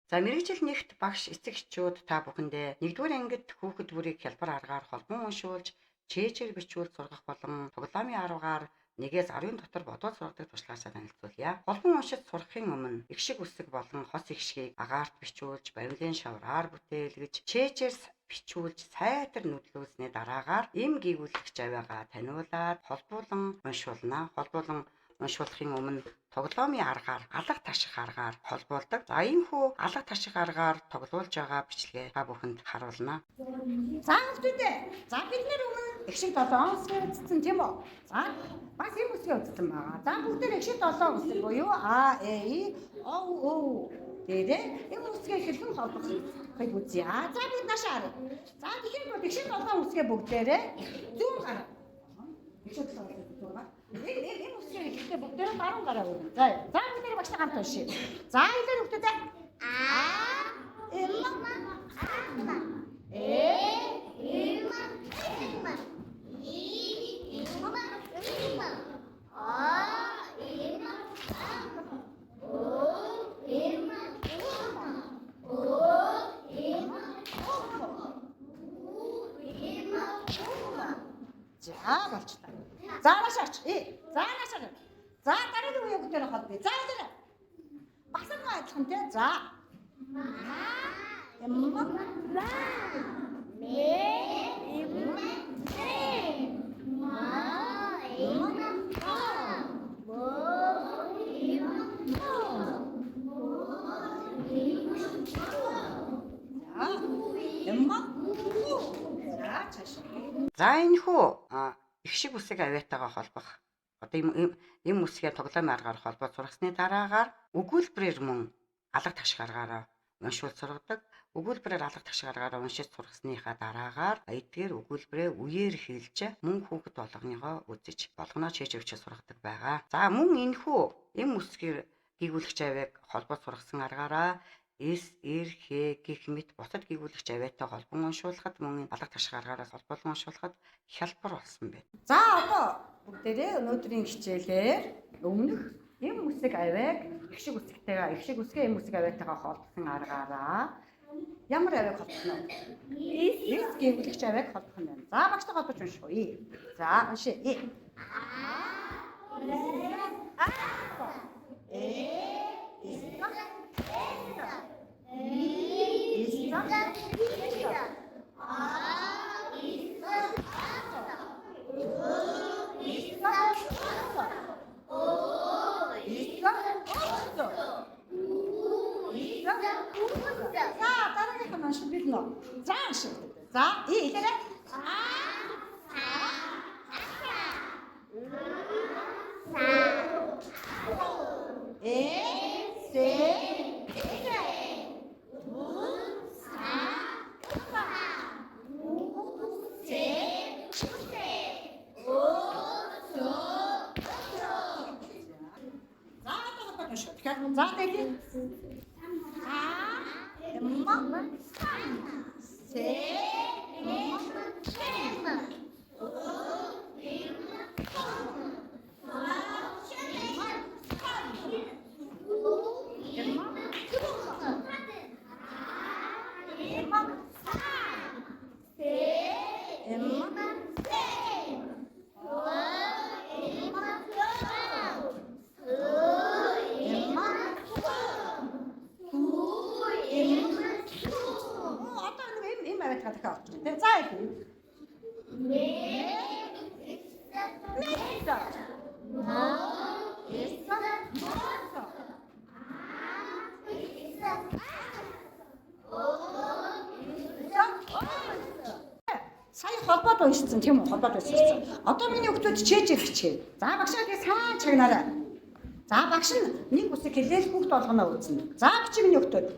За мэрэгжил нэгт багш эцэг эхчүүд та бүхэндээ 1-р ангид хүүхэд бүрийг хялбар аргаар холбон уншуулж, чэйжээр бичүүлж сургах болон тоглоомын аргаар 1-10 дотор бодвол сургадаг туршлагаасаа танилцуулъя. Холбон уншиж сурахын өмнө их шиг үсэг болон хос их шгийг агаарт бичүүлж, баримлын шавраар бүтээлгэж, чэйжээр бичүүлж сайтар нүдлүүлсний дараагаар эм гүйгүүлэгч авиагаа таниулаад холбуулан уншуулна. Холбуулан уншуулахын өмнө тоглоомын аргаар алга таших аргаар холбуулдаг. За иймхүү алга таших аргаар тоглуулж байгаа бичлэгээ та бүхэнд харуулна. За хэлбэрдээ. За бид нэр өмнө их шиг 7 үсгээ үзсэн тийм үү? За бас юм үсгээ үзсэн байгаа. За бүгдээр их шиг 7 үсэг буюу А, Э, И, О, Ө дээрээ юм үсгээ хэрхэн холбохыг үзье. За бид наашаа харъя. За тэгэхээр их шиг 7 үсгээ бүгдээрээ зүүн гараа. Их шиг 7 үсэг байгаа. Эм үсгээ ихтэй бүгдээрээ баруун гараа өгнө. За бүгдээрээ багштай хамт уншия. За хэлээ бүгдээ. А, Эм, Э, Эм, И, Эм, О, Эм, О, Эм, О, Эм, За болчихлоо. За наашаач. За наашаа. За дараагийн үе бүгдээр холбоё. За хэлээ. Басна адилхан тий. За. Эм, за. Мэ, эм, тэ. Ма, эм, та. Бо, эм, та. Бо, эм, та. За. Эм, хүү. За чаш. За энэхүү их шиг үсэг авиатайгаа холбох. Одоо эм үсгээ тоглоомын аргаар холбоод сургасны дараагаар өгүүлбэрээр мөн алга таших аргаараа уншуул сургадаг. Өгүүлбэрээр алга таших аргаараа уншиж сургасныхаа дараагаар эдгээр өгүүлбэрээ үеэр хэлж мөн хүүхэд болгоныгоо үзэж болгоноо чэйжвч сургадаг байгаа. За мөн энэхүү эм үсгээр гүйгүүлэгч авиаг холбоод сургасан аргаараа эс, эр, хэ гэх мэт бусад гүйгүүлэгч авиатай холбон уншуулахад мөн алга таших аргаараас холбоон уншуулахад хялбар болсон байна. За одоо бүгдээрээ өнөөдрийн хичээлээр өмнөх эм үсэг авиаг их шиг үсгээ эм үсэг авиатайгаа холбосон аргаараа ямар авиаг холбосноо? Эс гүйгүүлэгч авиаг холбох юм байна. За багштай холбож унших уу? За уншия. За дараагийнх нь уншиж билнэ. За уншия. За хэлээрэй. За тэгье. Сая холбоод уншсан тийм үү? Холбоод уншсан. Одоо миний хүүхдүүд чэйжээр бичээ. За багшаа тэгээ сайн чагнаарай. За багш нь нэг үсэг хэлээл хүүхд болгоно үзнэ. За бичээ миний хүүхдүүд.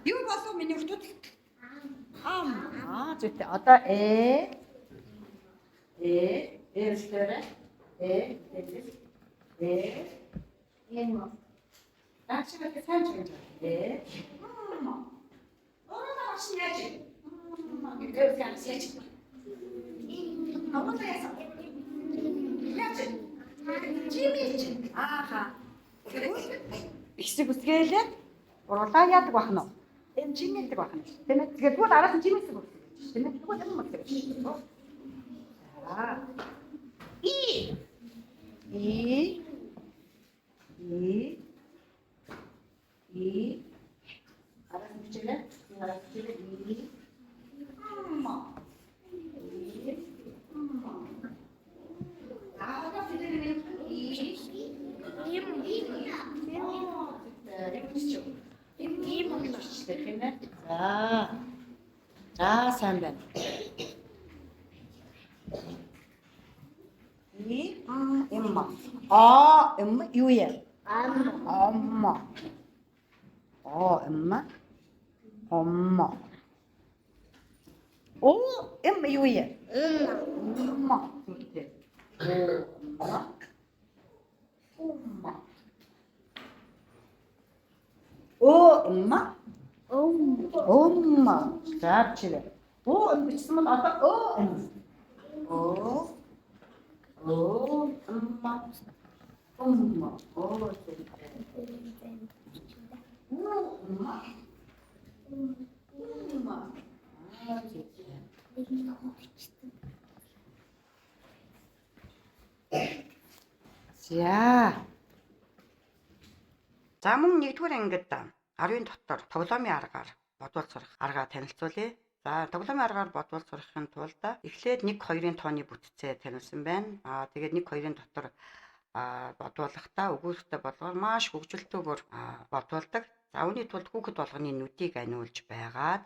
Юу болов миний хүүхдүүд? Зүйтэй. Одоо Ээжлэрэ. Энэ. Ачаага сайн чимж. Ороо маш яаж. Гэвч яаж. Ороо яасан. Яаж. Чимээч. Ааха. Ихсэг үсгээлээ урлаа яадаг бахна уу? Энэ чимээдэг бахна. Тийм ээ. Тэгээд бүгд араас нь чимээсэг үсгэж. Тийм ээ. Бүгд юм үсгэж. Аа. И. Араас нь бичээрэй. Араас нь бичээрэй. Амма. За сайн байна. Имма. Имма юу яа? Амма. Имма. Амма. Имма юу яа? Имма. Зүгтээ. Имма. Имма. Умма. Заачилээ. Им бичсэн бол одоо им. Умма. Умма. Умма. За мөн 1-р ангид 10-ын дотор тоглоомын аргаар бодвол сурах аргаа танилцуулъя. За тоглоомын аргаар бодвол сурахын тулд эхлээд 1-2-ын тооны бүтцээ танилцсан байна. Тэгээд 1-2-ын дотор бодволохдоо өгүүлэлттэй болгоор маш хөгжилтөөр бодволдог. За үүний тулд хүүхэд болгоны нүдийг аниулж байгаад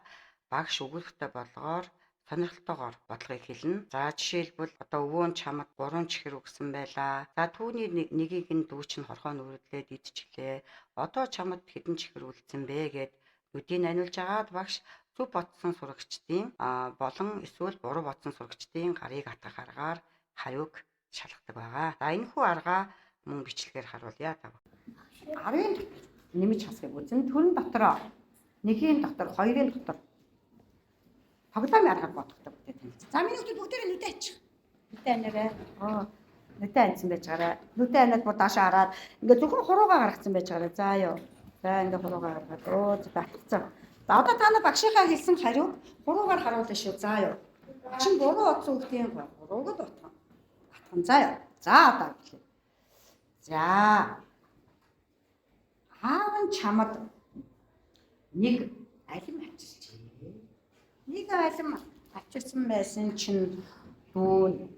багш өгүүлэлттэй болгоор сонирхолтойгоор бодлогыг хэлнэ. За жишээлбэл одоо өвөө нь чамд 3 чихэр өгсөн байлаа. За түүний нэгийг нь дүү чинь хорхоо нүрдлээд идчихлээ. Одоо чамд хэдэн чихэр үлдсэн бэ гэд нүдийг аниулж агаад багш зөв бодсон сурагчдын болон эсвэл буруу бодсон сурагчдын гарыг атгах аргаар хариуг шалгадаг байгаа. За энэхүү аргаа мөн бичлэгээр харуулъя та. 10-ын нэмж хасгыг үзэн төрн дотроо 1-ийн дотор 2-ын дотор тоглоомын аргаар бодохтой бүтэц танилцсан. За миний хүмүүс бүгдээрээ нүдэ ачих. Нүдэ анаарай. Нүдэ анцсан байж гараа. Нүдэ анаад бүр даашаа хараад ингээ зөвхөн хуруугаа гаргацсан байж гараа. За юу. За ингээ хуруугаа гаргаад за татцсан. За одоо та нар багшийнхаа хэлсэн хариуг хуруугаар харуулна шүү. За юу. Багш нь буруу утсан үгтийн хурууг л утгах. Атган за юу. За одоо хэлээ. За. Аав нь чамд нэг алим ачиж. Нэг алим ачирсан байсан чинь дүү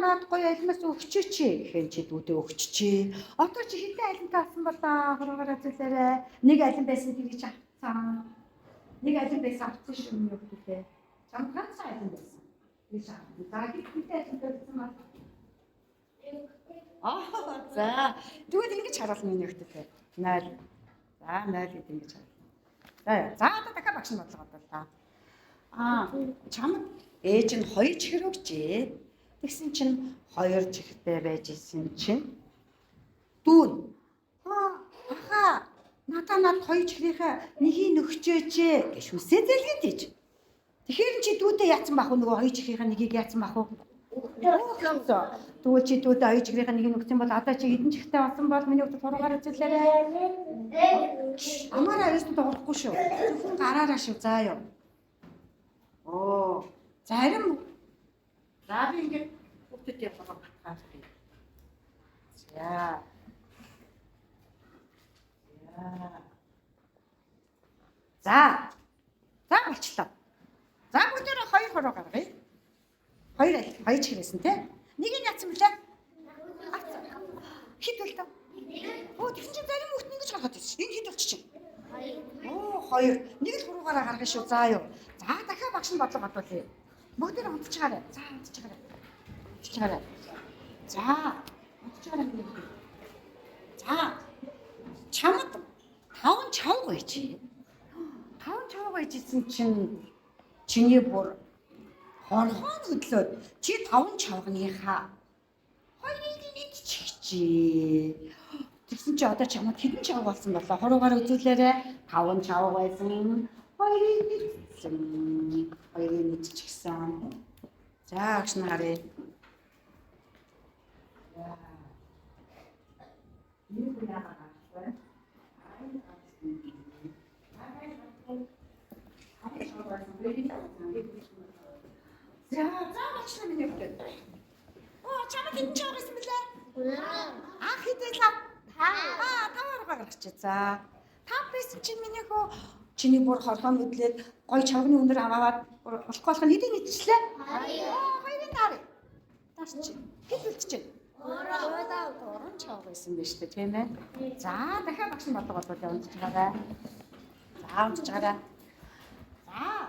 надад гоё алимаас өгчөөч гэхэн чи дүүдээ өгчөчээ. Одоо чи хэдэн алим таасан бол хуруугаараа зүйлээрээ нэг алим байсан тэрийг чи авцсан. Нэг алим байсан авцсан шүү миний өгдөлээ. Чам ганц алим байсан. Би шаа. За хэдэн алим байсан бол за тэгвэл ингэж харуулна миний өгдөлээ. 0. За 0 гэдэг ингэж харуулна. За одоо дахиад багш нь бодлого бодлоо. Чамд ээж нь 2 чихэр өгчээ. Тэгсэн чинь 2 чихэртэй байж исэн чинь дүүн надад 2 чихрийнхаа нэгийг өгчөөч гэж хүсээ зэлгээд ийж. Тэгэхээр чи дүүтэй яатсан бах уу нөгөө 2 чихрийнхаа нэгийг яатсан бах уу? Тэгвэл чи дүүтэй 2 чихрийнхаа нэгийг өгсөн бол одоо чи эдэн чихтэй болсон бол миний өгдөг хуруугаар үзүүлээрэй. Амаараа ястаа тоглохгүй шүү. Зөвхөн гараараа шүү. За юу. Зарим би ингээд хүүхдэд явах батгаар. За. За болчлоо. За бүгдээрээ 2 хуруу гаргая. 2 чихрээсэн тий. Нэг нь яатсан блэ? Хит болтой. Тэгсэн чинь зарим хүүхд ингэж гаргаад байсан. Энэ хит болчих. 2. Нэг л хуруугаараа гаргана шүү. За юу. За дахиад багш нь бодлого бодуулъя. Бүгдээр унтчихаарай. За унтчихаарай. За унтчихаарай. За чамд 5 чав гойч. 5 чав гойжсэн чинь чиний бүр Хорхон хөдлөөд чи 5 чавганыхаа хоёрыг нийт чихчээ. Тэгсэн чи одоо чамд хэдэн чавга болсон болоо? Хоруугаар үзүүлээрэ. 5 чавга байсан. Хоёрыг нийтсэн. Хоёрыг нийт чихсэн. За агш нарыг. За. Юу яагаад вэ? За, заавалчна миний өгдөө. Оо, чамд энэ ч байгасан бэлээ. Анх хэдэлээ? Таваар гаргачих. За. Тав байсан чинь миний хөө чиний бүр хорхон хөдлөөд гой чавгны өндөр аваад болохгүй болох нь хэдийн нийтчлээ? Хоёрын дараа. Тааш чи. Хэд үлдчихэ? Уран чавга байсан биз дээ, тийм ээ. За, дахиад багш нь бодлого бодлоо унтж байгаарай. За, унтж байгаарай. За.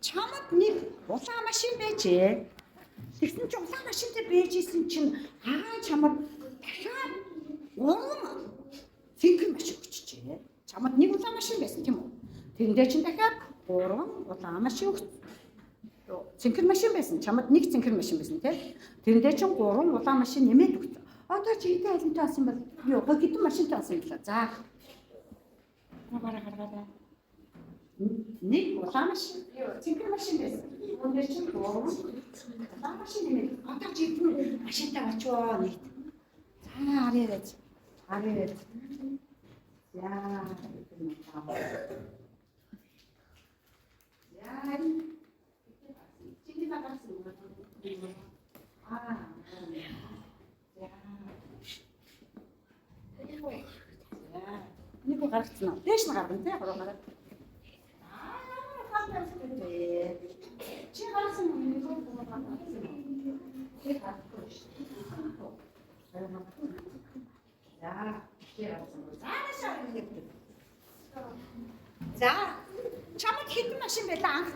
Чамд нэг улаан машин байжээ. Тэгсэн чинь улаан машинтай байжсэн чинь чамд дахиад уран цэнгэр машин өгчжээ. Чамд нэг улаан машин байсан тийм үү? Тэрэндээ чинь дахиад уран улаан машин өгч. Цэнгэр машин байсан. Чамд нэг цэнгэр машин байсан тийм. Тэрэндээ чинь 3 улаан машин нэмээд өгсөн. Одоо чи хэдэн айлантай болсон бол юу хэдэн машинтай болсон юм бэ? За. Гараа. Нэг улаан машин, цэнгэр машин байсан. Өндөр чинь 3 улаан машин нэмээд. Одоо чи хэдэн машинтай очивоо нэг. За, арай. За. Нэг гаргацсан уу? Дээш нь гаргана тий хуруугаар. Чи гаргасан уу? Нэг гаргасан. Чи гаргасан. За, чамд хэдэн машин байлаа анх?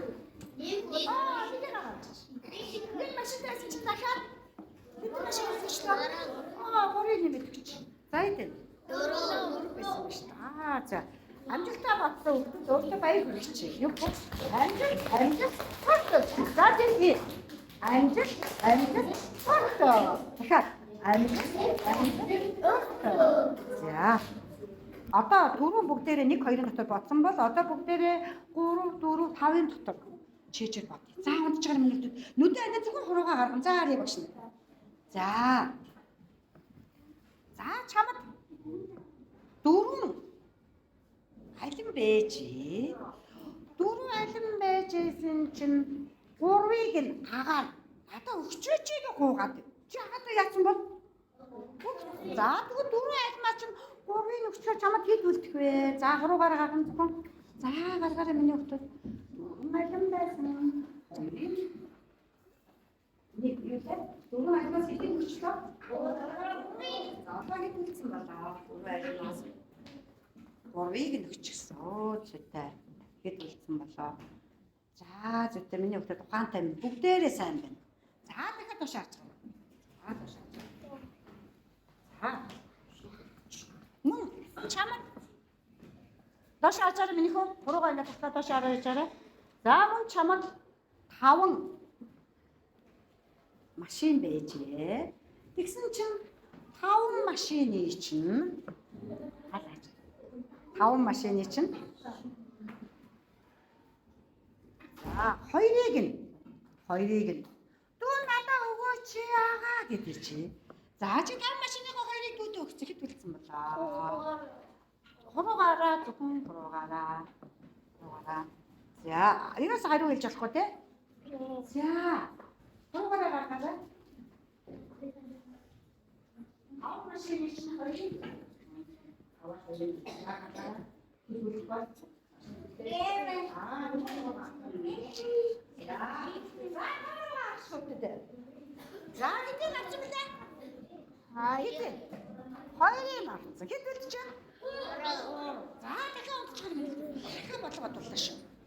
Нэг гаргаж. Нэг машин байсан чи дахиад хэдэн машин болсон ч таа? Хорыг нэмээд өгч. За идэв. 4 байсан шүү дээ. За. Амжилтаа батсан хүмүүс өөртөө баяр хүргэчих. Юу вэ? Амжилт. За тийм. Амжилт. Дахиад амжилт. За. Одоо түрүүн бүгдээрээ 1 2-ын дотор бодсон бол одоо бүгдээрээ 3 4 5-ын дотор чийжэр бод. За унтж байгаа минутууд нүдэ анаа зөвхөн хуруугаа гарган. За арай багш. За. За чамд 4 алин бэжээ. 4 алин бэжсэн чинь 3-ыг нь агаад надаа өгчөөч гэж гуугаад. Чи хаад яасан бол? За тэгвэл 4 алимаа чинь 3-ыг өгчөө чамд хэд үлдэх вэ? За хуруугаар гарган зөвхөн. За гаргаараа миний өгтөө. 4 алин байсан. Нэг юу вэ? 4 алимаас хэд өгчлөө? Одоо хэд үлдсэн болоо? 4 алимаас 3-ыг нь өгчихсэн. Зүйтэй. Хэд үлдсэн болоо? За зүйтэй миний өгтөө ухаантай бүгдээрээ сайн байна. За дахиад тушаарч байгаа. За. Мөн чамд дош ажаар миний хөө хуруугаа ингээд тахта дош араа яжаарай. За мөн чамд 5 машин байжээ. Тэгсэн чинь 5 машины чинь 5 машины чинь за хоёрыг нь дүү надаа өгөөч яагаа гэдэг чи. За чи 5 машиныхоо хоёрыг дүүдээ өгчих хэд үлдсэн болоо. Хуруугаараа зөвхөн хуруугаараа. За юус хариу хэлж болохгүй те. За хуруугаараа гаргаарай. 5 машины чинь хоёрыг За хэдийн авч билээ? Хэдийн? Хоёрын авсан. Хэд үлдчихэ? За дахиад унтчих юм.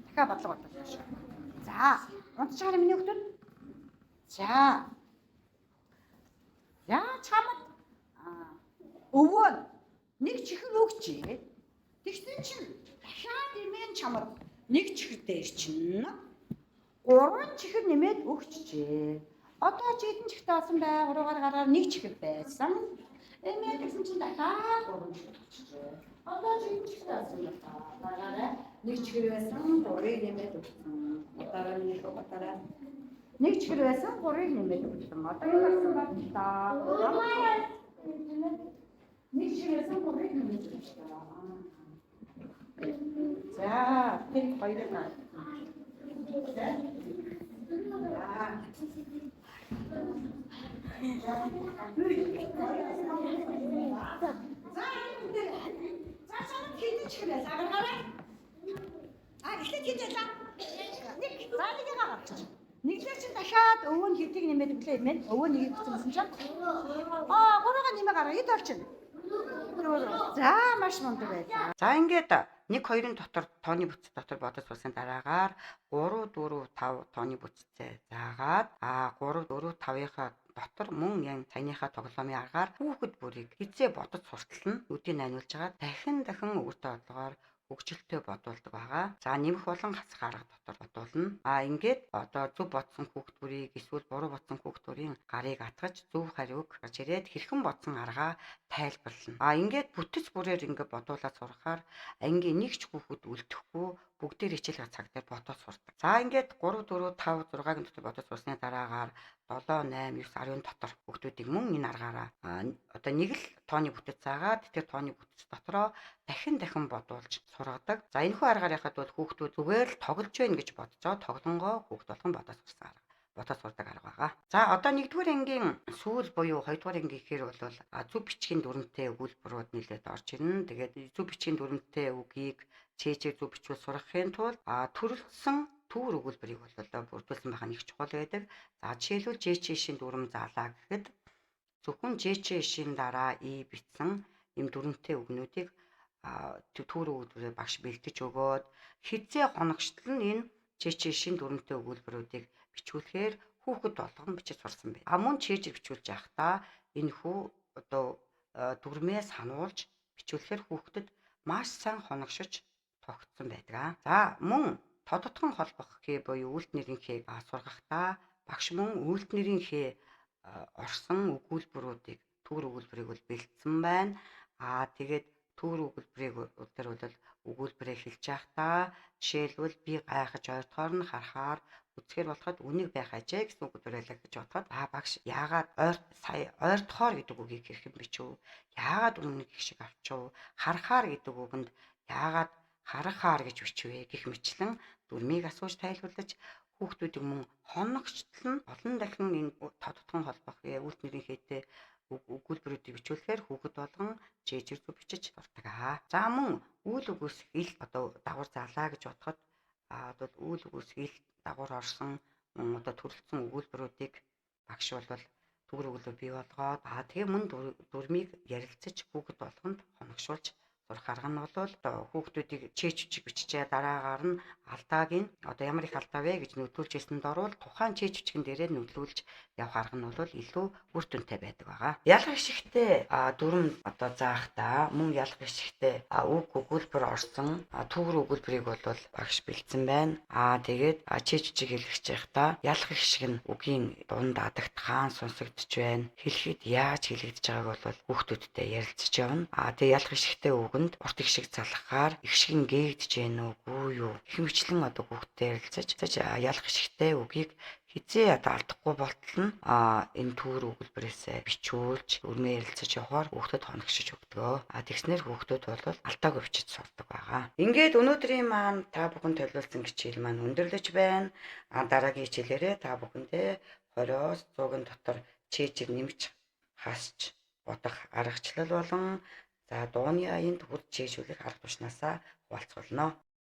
Дахиад бодлого бодлоо шүү. За унтчих юм миний хөлтөд. За чамд өвөө нэг чихэр өгчээ. Тэгсэн чинь дахиад имэн чамд нэг чихэр дээр чинь 3 чихэр нэмээд өгчжээ. Одоо чи хэдэн чихтэй болсон бай? 3-аар гараар 1 чихэр байсан. Эмээ гэсэн чинь дахиад 3 чихэр өгчжээ. Одоо чи хэдэн чихтэй болсон бэ? Дараараа 1 чихэр байсан, 3-ыг нэмээд өгсөн. Дараа нь дараа 1 чихэр байсан, 3-ыг нэмээд өгсөн. Одоо юу болсон бэ та? 1 чихэр байсан, 3-ыг нэмээд өгсөн. За, тэр хоёрыг наа. Нэглэр чинь дахиад өвөө нь хэдийг нэмээд өглөө юм. Өвөө нэгийг гэсэн чинь. Гурван нэмээ гараа хэд болчихно? За маш мундаг байлаа. За ингээд 1 2-ын дотор тооны бүтц дотор бодож сурсан дараагаар 3 4 5 тооны бүтцээ заагаад 3 4 5-ийнхаа дотор мөн яг саяныхаа тоглоомын аргаар хүүхэд бүрийг хизээ бодож суртал нь үдийг найруулж байгаа дахин өөртөө бодлогоор хөгжилтэй бодуулдаг байгаа. За нэмэх болон хасах арга дотор бодуулна. Ингээд одоо зөв бодсон хүүхэд бүрийг эсвэл буруу бодсон хүүхэд бүрийн гарыг атгаж зөв хариуг гарч ирээд хэрхэн бодсон аргаа тайлбарлана. Ингээд бүтэц бүрээр ингээд бодуулаад сурахаар ангийн нэг ч хүүхэд үлдэхгүй бүгдээр хичээл цаг дээр бодоод сурдаг. За ингээд 3 4 5 6-гийн дотор бодож сурсны дараагаар 7 8 9 10-ын дотор хүүхдүүдийг мөн энэ аргаараа одоо нэг л тооны бүтэц заагаад тэр тооны бүтэц дотроо дахин бодуулж сургадаг. За энэхүү аргаар яхад бол хүүхдүүд зүгээр л тоглож байна гэж бодцоо тоглонгоо хүүхд болгон бодож сурсан арга. Бодож сурдаг арга байгаа. За одоо 1-р ангийн сүүл буюу 2-р анги гэхээр бол зөв бичгийн дүрмтэй өгүүлбэрүүд нэлээд орж ирнэ. Тэгээд зөв бичгийн дүрмтэй үгийг цээжээр зөв бичвэл сургахын тулд төрөлцсөн төвөр өгүүлбэрийг бол бүрдүүлсэн байгаа нэг чухал байдаг. За жишээлбэл жээчээшийн дүрм заалаа гэхэд зөвхөн жээчээшийн дараа и бичсэн юм дүрмтэй үгнүүдийг төвөр өгүүлбэрээр багш бэлтэж өгөөд хизээ хоногштол нь энэ жээчээшийн дүрмтэй өгүүлбэрүүдийг бичүүлэхээр хүүхэд болгон бичиж сурсан байна. Мөн чэйжээр бичүүлж явахдаа энэ хүү одоо дүрмээ сануулж бичүүлэхээр хүүхдэд маш сайн хоногшиж тогтсон байдаг. За мөн тодотгон холбох хээ буюу үйлт нэрийнхээ сургахдаа багш мөн үйлт нэрийнхээ орсон өгүүлбэрүүдийг төвөр өгүүлбэрийг бол бэлдсэн байна. Тэгээд төвөр өгүүлбэрийг өдөр бол өгүүлбэрээ хэлж явахдаа жишээлбэл би гайхаж ойртохоор нь харахаар үзэхэр болоход үнийг байх ажээ гэсэн үг төрөлөө гэж бодоход багш яагаад ойртохоор гэдэг үгийг хэрхэн бичв? Яагаад үннийг их шиг авчив? Харахаар гэдэг үгэнд яагаад харахаар гэж бичвэ гэх мэтлэн дүрмийг асууж тайлбарлаж хүүхдүүдийг мөн хоногчтол нь олон дахин энэ тодотгон холбох үйлт нэрийнхээтэй өгүүлбэрүүдийг бичүүлэхээр хүүхэд болгон жээжэр зүг бичиж сурдаг. За мөн үйл үгүйсэх ил одоо дагвар заалаа гэж бодоход одоо үйл үгүйсэх ил дагвар орсон одоо төрөлцсөн өгүүлбэрүүдийг багш бол төвөр өгүүлбэр бий болгоод тэгээ мөн дүрмийг ярилцаж хүүхэд болгонд хоногшуулж сурах арга нь бол хүүхдүүдийг чээжвчиг биччихээ дараагаар нь алдааг нь одоо ямар их алдаа вэ гэж нөтлүүлж хэлсэнд орвол тухайн чээжвчигэн дээрээ нөтлүүлж явах арга нь бол илүү үр дүнтэй байдаг байгаа. Ялах ишигтэй дүрм одоо заахдаа мөн ялах ишигтэй үг өгүүлбэр орсон төвөр өгүүлбэрийг бол багш бэлдсэн байна. Тэгээд чээжвчиг хэлгэж байхдаа ялах ишиг нь үгийн дунд адагт хаан сонсогдож байна. Хэлэхэд яаж хэлэгдэж байгааг бол хүүхдүүдтэй ярилцж явна. Тэгээд ялах ишигтэй урт их шиг залхахаар их шиг гээгдэж гэнэ үгүй юу их мэтлэн одоо хүүхдтэй ярилцаж ялах ишигтэй үгийг хизээ одоо алдахгүй болтол нь энэ төвөр өгүүлбэрээсээ бичүүлж өрмөө ярилцаж явахаар хүүхдэд хоногшиж өгдөгөө. Тэгснээр хүүхдүүд бол алдаагүй бичиж сурдаг байгаа. Ингээд өнөөдрийн маань та бүхэн төлөвлөсөн хичээл маань өндөрлөж байна. Дараагийн хичээлээрээ та бүхэндээ 20-оос 100-ын дотор чэйжэр нэмж хасч бодох аргачлал болон за дууны аянд хүрч чийжүүлэх арга тушнаасаа хуваалцуулна.